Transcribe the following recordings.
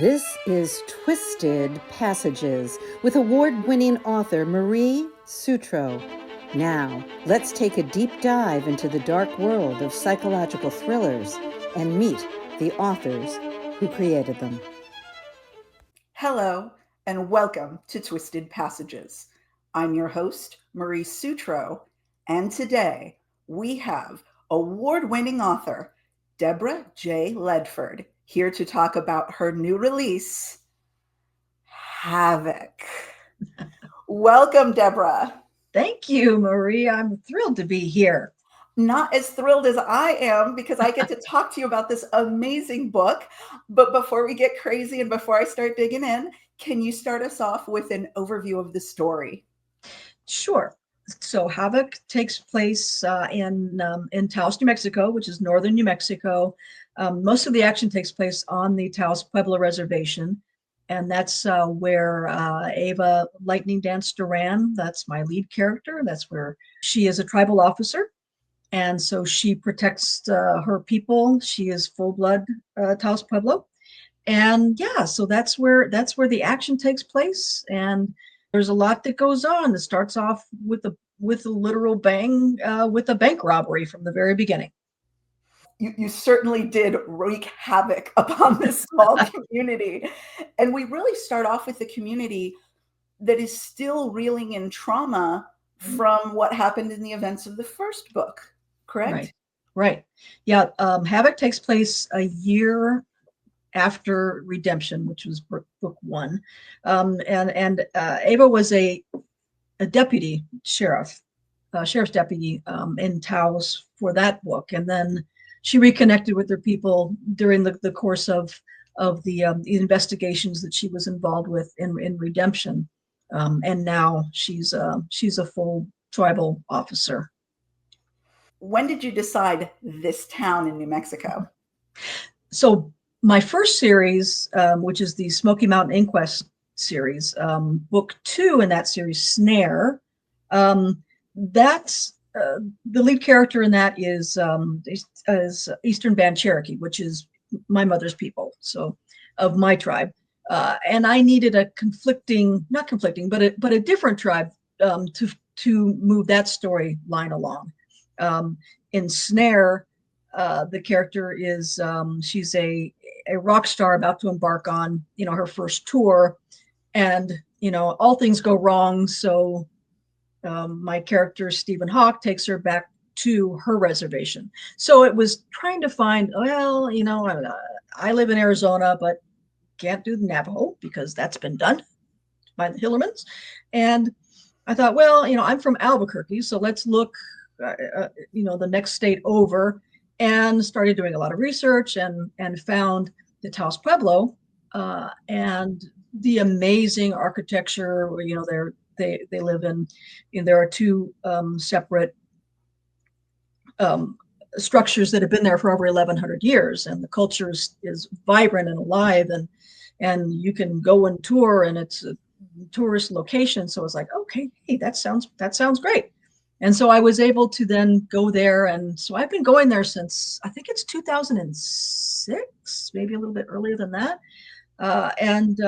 This is Twisted Passages with award-winning author Marie Sutro. Now, let's take a deep dive into the dark world of psychological thrillers and meet the authors who created them. Hello, and welcome to Twisted Passages. I'm your host, Marie Sutro, and today we have award-winning author Deborah J. Ledford here to talk about her new release, HAVOC. Welcome, Deborah. Thank you, Marie. I'm thrilled to be here. Not as thrilled as I am because I get to talk to you about this amazing book. But before we get crazy and before I start digging in, can you start us off with an overview of the story? Sure. So HAVOC takes place in Taos, New Mexico, which is northern New Mexico. Most of the action takes place on the Taos Pueblo reservation. And that's where Ava Lightning Dance Duran, that's my lead character. That's where she is a tribal officer. And so she protects her people. She is full blood Taos Pueblo. And yeah, so that's where the action takes place. And there's a lot that goes on. It starts off with a literal bang, with a bank robbery from the very beginning. You certainly did wreak havoc upon this small community. And we really start off with the community that is still reeling in trauma from what happened in the events of the first book, correct? Right. Yeah. HAVOC takes place a year after Redemption, which was book one. And Ava was a deputy sheriff's deputy in Taos for that book. And then she reconnected with her people during the course of the investigations that she was involved with in Redemption. And now she's a full tribal officer. When did you decide this town in New Mexico? So my first series, which is the Smoky Mountain Inquest series, book 2 in that series, Snare, that's the lead character in that is Eastern Band Cherokee, which is my mother's people, so of my tribe. And I needed a not conflicting, but a different tribe to move that storyline along. In Snare, the character is she's a rock star about to embark on her first tour, and all things go wrong. So my character Stephen Hawk takes her back to her reservation. So it was trying to find, well, I live in Arizona, but can't do the Navajo because that's been done by the Hillermans. And I thought, well, I'm from Albuquerque, so let's look, the next state over, and started doing a lot of research and found the Taos Pueblo and the amazing architecture. They live in there are two separate structures that have been there for over 1,100 years, and the culture is vibrant and alive, and you can go and tour, and it's a tourist location. So it's like, okay, hey, that sounds great. And so I was able to then go there. And so I've been going there since, I think it's 2006, maybe a little bit earlier than that. And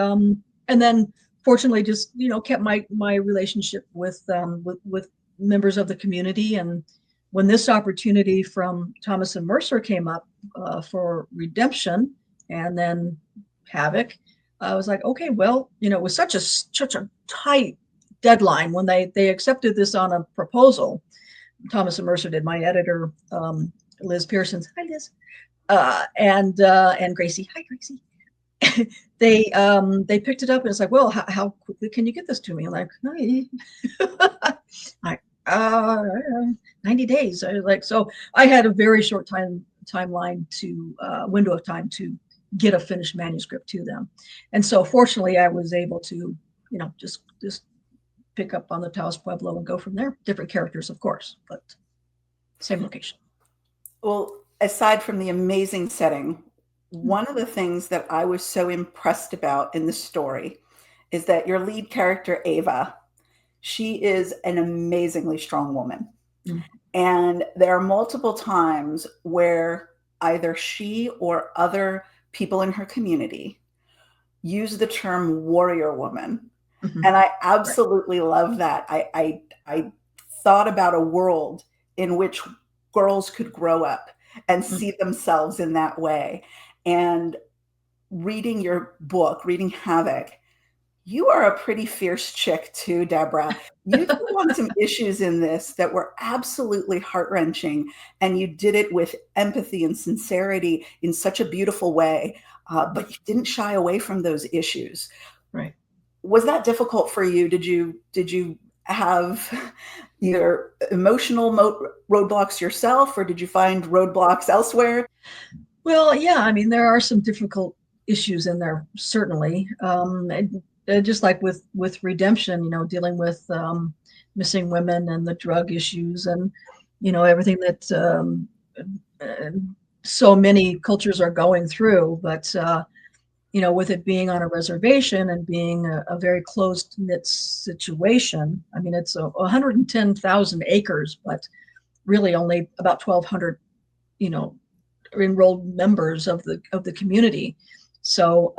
then fortunately just, kept my relationship with members of the community. And when this opportunity from Thomas and Mercer came up for Redemption and then HAVOC, I was like, okay, well, it was such a tight deadline when they accepted this on a proposal. Thomas and Mercer did. My editor, Liz Pearson's, hi Liz, and Gracie, hi Gracie. They picked it up, and it's like, well, how quickly can you get this to me? I'm like, like 90 days. I was like, so I had a very short timeline to window of time to get a finished manuscript to them. And so fortunately I was able to, just pick up on the Taos Pueblo and go from there. Different characters, of course, but same location. Well, aside from the amazing setting, one of the things that I was so impressed about in the story is that your lead character, Ava, she is an amazingly strong woman. Mm-hmm. And there are multiple times where either she or other people in her community use the term warrior woman. Mhm. And I Right. absolutely love that. I thought about a world in which girls could grow up and Mm. see themselves in that way. And reading your book, reading HAVOC, you are a pretty fierce chick too, Deborah. You took on some issues in this that were absolutely heart-wrenching, and you did it with empathy and sincerity in such a beautiful way, but you didn't shy away from those issues. Right. Was that difficult for you? Did you have your emotional roadblocks yourself, or did you find roadblocks elsewhere? Well, yeah, I mean, there are some difficult issues in there, certainly. Just like with redemption, dealing with missing women and the drug issues and, everything that uh, so many cultures are going through. But, with it being on a reservation and being a very closed-knit situation, I mean, it's 110,000 acres, but really only about 1,200, you know, enrolled members of the community. So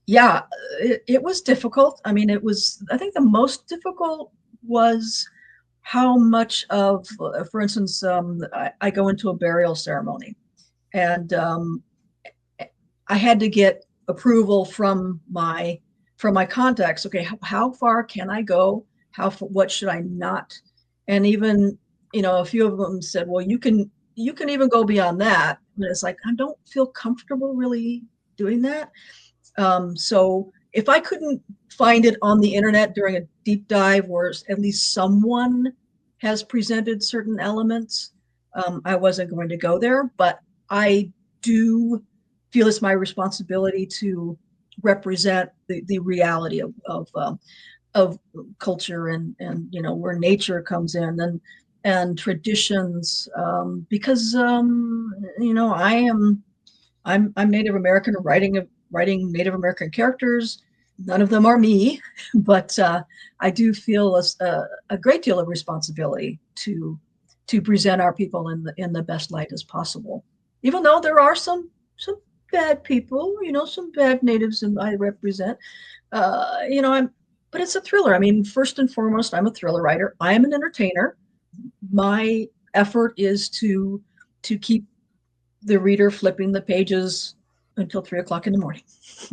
yeah, it was difficult. I mean, I think the most difficult was how much of, for instance, I go into a burial ceremony, and I had to get approval from my contacts. Okay, how far can I go? What should I not? And even, a few of them said, well, you can even go beyond that. But it's like, I don't feel comfortable really doing that. So if I couldn't find it on the internet during a deep dive where at least someone has presented certain elements, I wasn't going to go there. But I do feel it's my responsibility to represent the reality of culture and where nature comes in and traditions, because I'm Native American, writing Native American characters. None of them are me, but I do feel a great deal of responsibility to present our people in the best light as possible. Even though there are some bad people, some bad natives, and I represent. But it's a thriller. I mean, first and foremost, I'm a thriller writer. I am an entertainer. My effort is to keep the reader flipping the pages until 3 o'clock in the morning.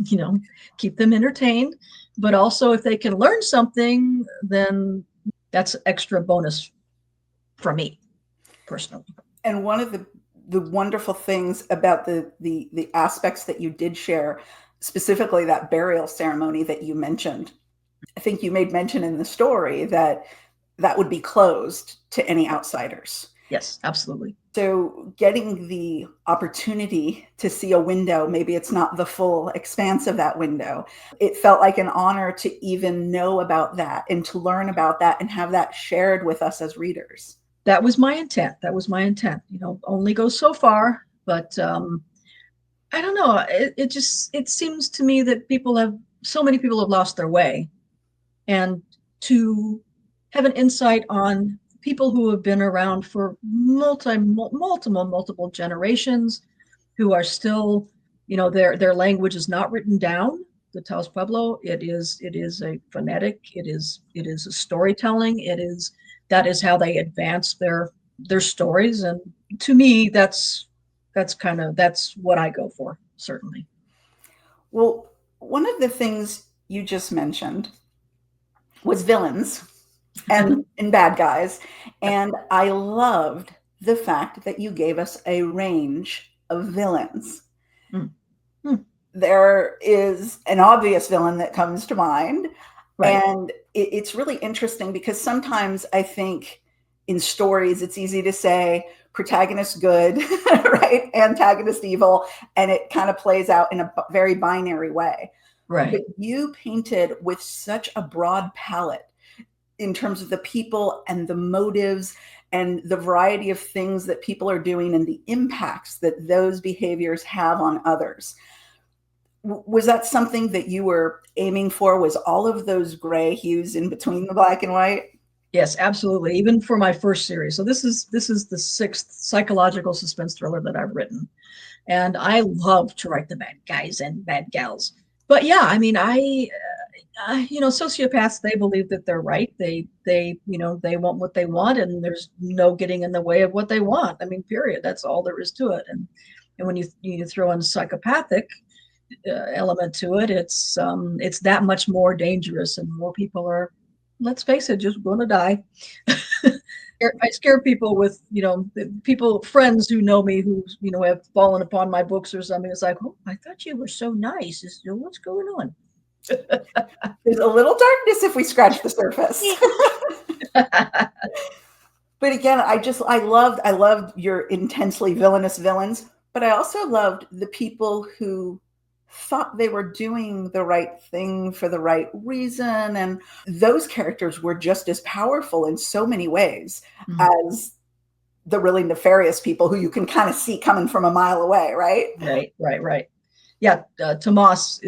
you know Keep them entertained, but also if they can learn something, then that's extra bonus for me personally. And one of the wonderful things about the aspects that you did share, specifically that burial ceremony that you mentioned, I think you made mention in the story that that would be closed to any outsiders. Yes, absolutely. So getting the opportunity to see a window, maybe it's not the full expanse of that window, it felt like an honor to even know about that and to learn about that and have that shared with us as readers. That was my intent. Only goes so far, but I don't know. It seems to me that so many people have lost their way, and to have an insight on people who have been around for multiple generations, who are still, their language is not written down. The Taos Pueblo, it is a phonetic. It is a storytelling. That is how they advance their stories. And to me, that's what I go for, certainly. Well, one of the things you just mentioned was villains and bad guys. And I loved the fact that you gave us a range of villains. Mm. Mm. There is an obvious villain that comes to mind. Right. And it's really interesting because sometimes I think in stories, it's easy to say protagonist good, right? Antagonist evil. And it kind of plays out in a very binary way. Right. But you painted with such a broad palette in terms of the people and the motives and the variety of things that people are doing and the impacts that those behaviors have on others. Was that something that you were aiming for? Was all of those gray hues in between the black and white? Yes, absolutely. Even for my first series. So this is the sixth psychological suspense thriller that I've written. And I love to write the bad guys and bad gals. but yeah, I mean, sociopaths, they believe that they're right. They want what they want, and there's no getting in the way of what they want. I mean, period. That's all there is to it. And when you throw in psychopathic element to it, it's that much more dangerous, and more people are, let's face it, just going to die. I scare people with, friends who know me, who, have fallen upon my books or something. It's like, oh, I thought you were so nice. What's going on? There's a little darkness if we scratch the surface. But again, I loved your intensely villainous villains, but I also loved the people who thought they were doing the right thing for the right reason. And those characters were just as powerful in so many ways as the really nefarious people who you can kind of see coming from a mile away, right? Right. Yeah, Taos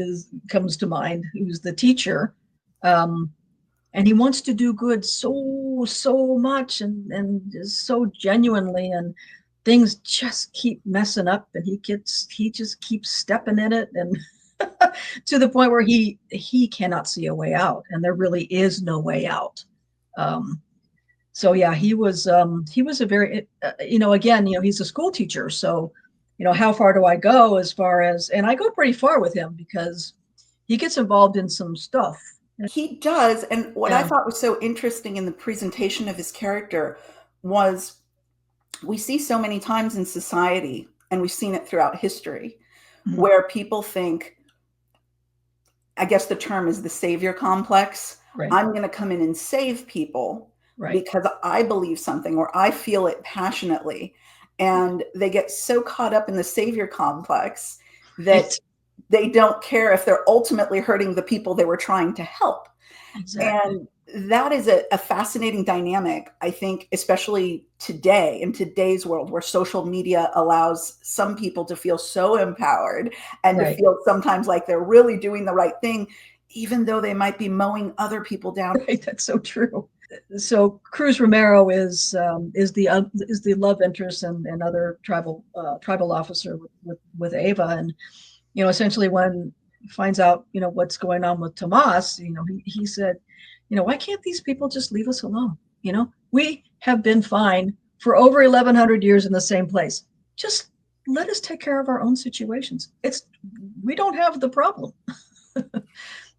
comes to mind, who's the teacher. And he wants to do good so much, and is so genuinely, and things just keep messing up, and he just keeps stepping in it, and to the point where he cannot see a way out, and there really is no way out. So yeah, he was a very, again, he's a school teacher, so how far do I go as far as, and I go pretty far with him because he gets involved in some stuff. He does. And what I thought was so interesting in the presentation of his character was, we see so many times in society, and we've seen it throughout history, where people think, I guess the term is the savior complex. Right. I'm going to come in and save people because I believe something, or I feel it passionately. And they get so caught up in the savior complex that they don't care if they're ultimately hurting the people they were trying to help. Exactly. And that is a fascinating dynamic, I think, especially today, in today's world, where social media allows some people to feel so empowered and to feel sometimes like they're really doing the right thing, even though they might be mowing other people down. Right, that's so true. So Cruz Romero is the love interest and other tribal officer with Ava, and essentially when he finds out what's going on with Tomas, he said, why can't these people just leave us alone? We have been fine for over 1,100 years in the same place. Just let us take care of our own situations. We don't have the problem.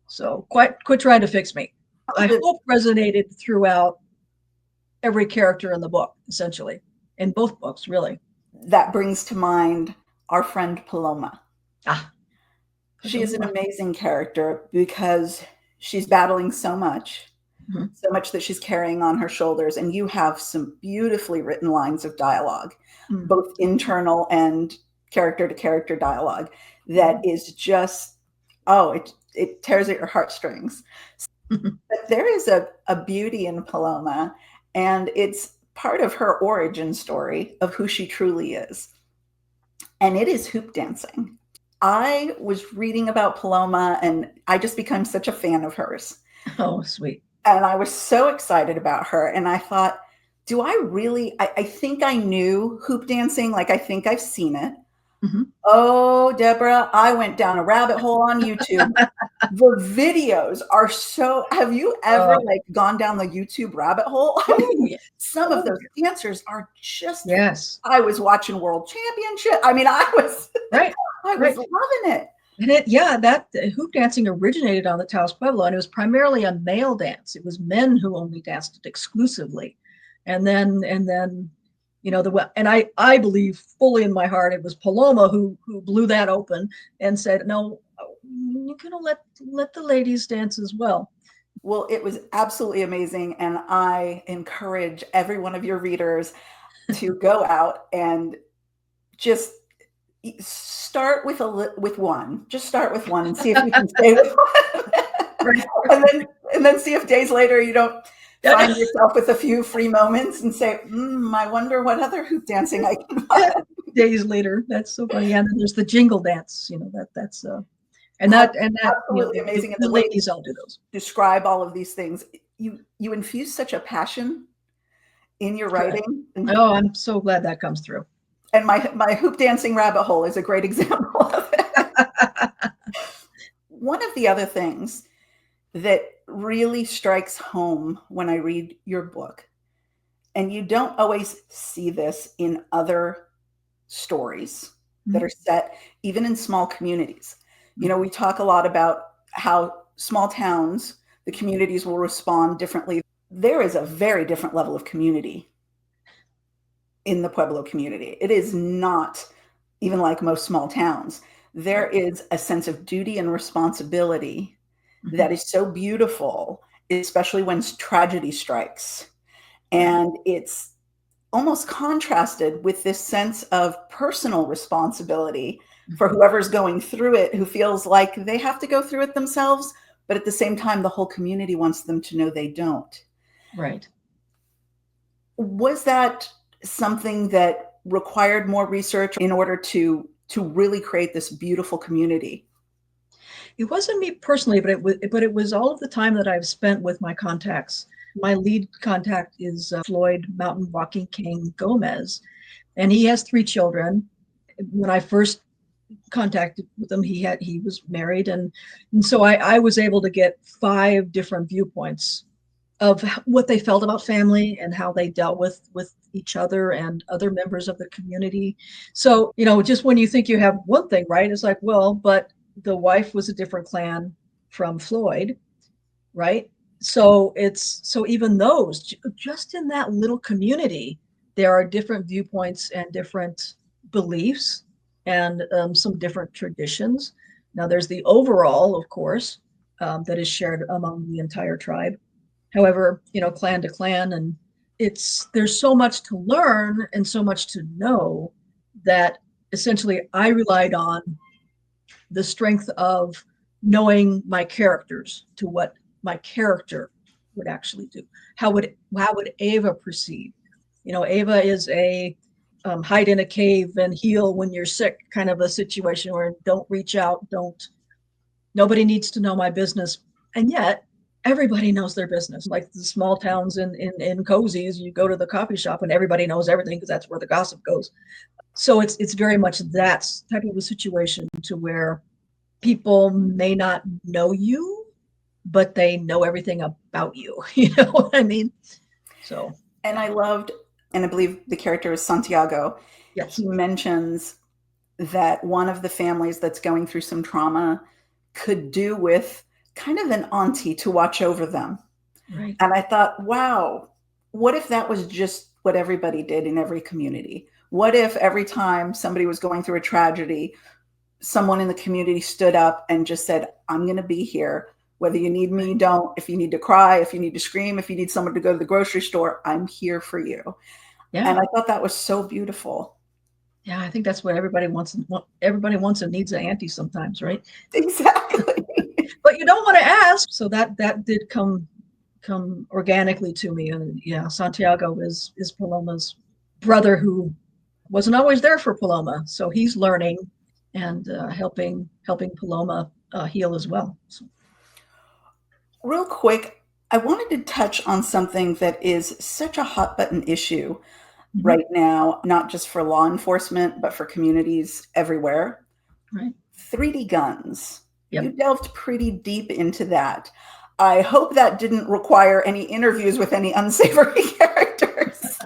So quit trying to fix me. I hope resonated throughout every character in the book, essentially, in both books, really. That brings to mind our friend Paloma. She is an amazing character because she's battling so much that she's carrying on her shoulders. And you have some beautifully written lines of dialogue, both internal and character-to-character dialogue, that is just, it tears at your heartstrings. But there is a beauty in Paloma, and it's part of her origin story of who she truly is. And it is hoop dancing. I was reading about Paloma, and I just became such a fan of hers. Oh, sweet. And I was so excited about her. And I thought, do I really, I think I knew hoop dancing. Like, I think I've seen it. Oh, Deborah, I went down a rabbit hole on YouTube. The videos are so, have you ever gone down the YouTube rabbit hole? Some of those dancers are just, I was watching World Championship. I mean, I was loving it. And that hoop dancing originated on the Taos Pueblo, and it was primarily a male dance. It was men who only danced it exclusively. And then and I believe fully in my heart it was Paloma who blew that open and said, no, you're gonna let the ladies dance as well. Well, it was absolutely amazing, and I encourage every one of your readers to go out and just start with one. Just start with one and see if you can stay with one. and then see if days later you don't find yourself with a few free moments and say, I wonder what other hoop dancing I can find. Days later. That's so funny. And then there's the jingle dance, that's that absolutely amazing. The ladies all do those. Describe all of these things. You infuse such a passion in your writing. Oh, I'm so glad that comes through. And my hoop dancing rabbit hole is a great example of it. One of the other things that really strikes home when I read your book, and you don't always see this in other stories that are set even in small communities. You know, we talk a lot about how small towns, the communities will respond differently. There is a very different level of community in the Pueblo community. It is not even like most small towns. There is a sense of duty and responsibility that is so beautiful, especially when tragedy strikes. And it's almost contrasted with this sense of personal responsibility for whoever's going through it, who feels like they have to go through it themselves, but at the same time, the whole community wants them to know they don't. Right. Was that something that required more research in order to really create this beautiful community? It wasn't me personally, but it was all of the time that I've spent with my contacts. My lead contact is Floyd Mountain Walking King Gomez, and he has 3 children. When I first contacted with him, he was married, and so I was able to get 5 different viewpoints of what they felt about family and how they dealt with each other and other members of the community. So, you know, just when you think you have one thing right, it's like, well, but the wife was a different clan from Floyd, right? So even those, just in that little community, there are different viewpoints and different beliefs and some different traditions. Now there's the overall, of course, that is shared among the entire tribe. However, you know, clan to clan, and there's so much to learn and so much to know that essentially I relied on the strength of knowing my characters, to what my character would actually do. How would Ava proceed? You know, Ava is a hide in a cave and heal when you're sick kind of a situation, where don't reach out, nobody needs to know my business. And yet everybody knows their business. Like the small towns in cozies, you go to the coffee shop and everybody knows everything because that's where the gossip goes. So it's very much that type of a situation, to where people may not know you, but they know everything about you. You know what I mean? So. And I loved, and I believe the character is Santiago. Yes. He mentions that one of the families that's going through some trauma could do with kind of an auntie to watch over them. Right. And I thought, wow, what if that was just what everybody did in every community? What if every time somebody was going through a tragedy, someone in the community stood up and just said, I'm going to be here. Whether you need me, you don't. If you need to cry, if you need to scream, if you need someone to go to the grocery store, I'm here for you. Yeah. And I thought that was so beautiful. Yeah, I think that's what everybody wants. Everybody wants and needs an auntie sometimes, right? Exactly. But you don't want to ask. So that did come organically to me. And yeah, Santiago is Paloma's brother, who wasn't always there for Paloma. So he's learning and helping Paloma heal as well. So. Real quick, I wanted to touch on something that is such a hot button issue right now, not just for law enforcement, but for communities everywhere. Right. 3D guns. Yep. You delved pretty deep into that. I hope that didn't require any interviews with any unsavory characters.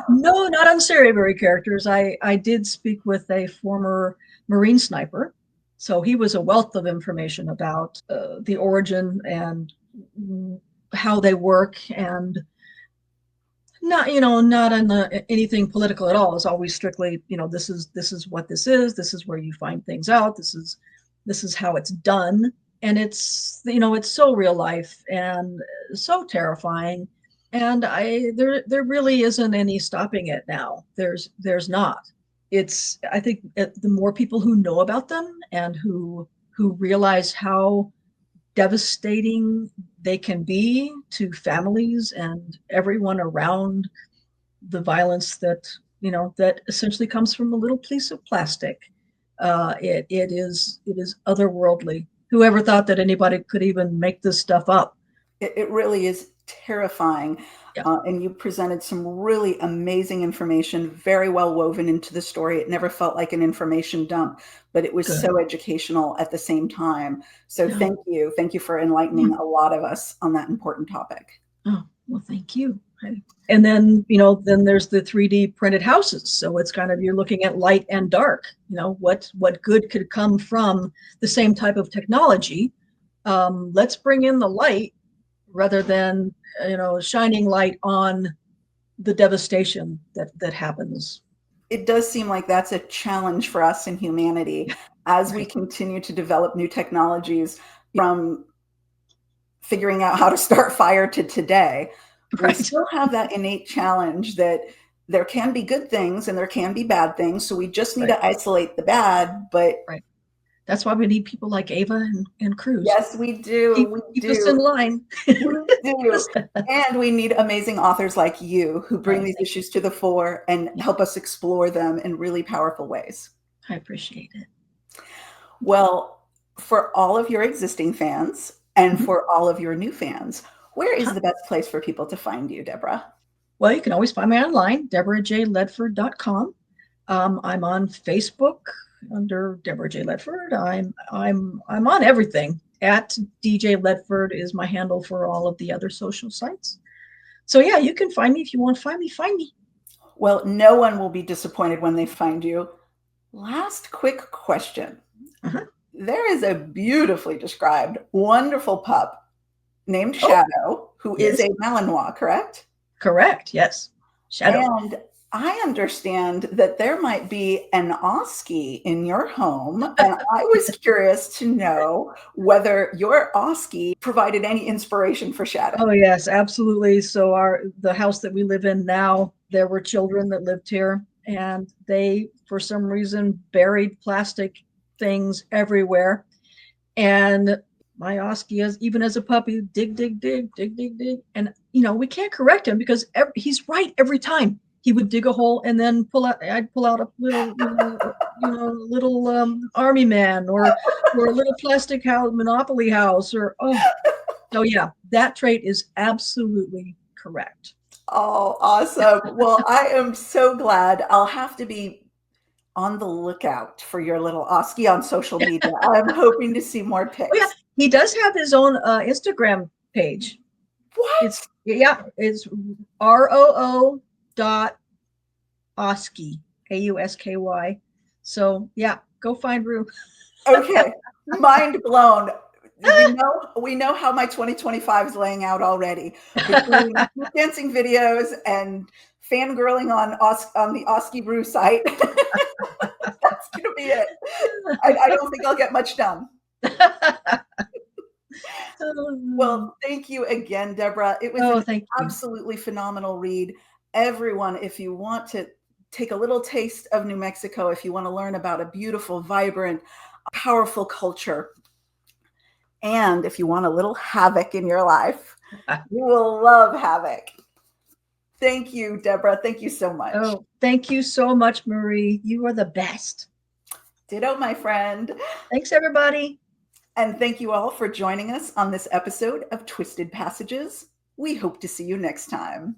No, not unsavory characters. I did speak with a former Marine sniper. So he was a wealth of information about the origin and how they work, and not on anything political at all. It's always strictly, this is what this is. This is where you find things out. This is how it's done. And it's so real life and so terrifying. And there really isn't any stopping it now. There's not. I think the more people who know about them and who realize how devastating they can be to families and everyone around, the violence that essentially comes from a little piece of plastic. It is otherworldly. Whoever thought that anybody could even make this stuff up? It really is terrifying. Yeah. And you presented some really amazing information, very well woven into the story. It never felt like an information dump, but it was Good. so educational at the same time. So Yeah. thank you. Thank you for enlightening a lot of us on that important topic. Oh, well, thank you. And then, then there's the 3D printed houses. So it's kind of, you're looking at light and dark, what good could come from the same type of technology. Let's bring in the light rather than, shining light on the devastation that happens. It does seem like that's a challenge for us in humanity as we continue to develop new technologies, from figuring out how to start fire to today. We still have that innate challenge that there can be good things and there can be bad things. So we just need to isolate the bad, but that's why we need people like Ava and Cruz. Yes, we do. Keep us in line. We do. And we need amazing authors like you who bring these issues to the fore and help us explore them in really powerful ways. I appreciate it. Well, for all of your existing fans and for all of your new fans, where is the best place for people to find you, Deborah? Well, you can always find me online, deborahjledford.com. I'm on Facebook under Deborah J. Ledford. I'm on everything. At DJ Ledford is my handle for all of the other social sites. So yeah, you can find me if you want to find me. Find me. Well, no one will be disappointed when they find you. Last quick question. There is a beautifully described, wonderful pup named Shadow, who is a Malinois, correct? Correct. Yes. Shadow. And I understand that there might be an Oski in your home, and I was curious to know whether your Oski provided any inspiration for Shadow. Oh yes, absolutely. So the house that we live in now, there were children that lived here, and they, for some reason, buried plastic things everywhere. And my Oski, even as a puppy, dig, dig, dig, dig, dig, dig, and we can't correct him because he's right every time. He would dig a hole and then I'd pull out a little, little army man or a little plastic house, Monopoly house, so yeah, that trait is absolutely correct. Oh, awesome. Well, I am so glad. I'll have to be on the lookout for your little Oski on social media. I'm hoping to see more pics. Oh, yeah. He does have his own Instagram page. What? It's ROO.Osky, AUSKY. So yeah, go find Rue. Okay, mind blown. We know how my 2025 is laying out already. Between dancing videos and fangirling on the Oski Rue site. That's going to be it. I don't think I'll get much done. Well, thank you again, Deborah. It was an absolutely phenomenal read. Everyone, if you want to take a little taste of New Mexico, if you want to learn about a beautiful, vibrant, powerful culture, and if you want a little havoc in your life, you will love HAVOC. Thank you, Deborah. Thank you so much. Oh, thank you so much, Marie. You are the best. Ditto, my friend. Thanks, everybody. And thank you all for joining us on this episode of Twisted Passages. We hope to see you next time.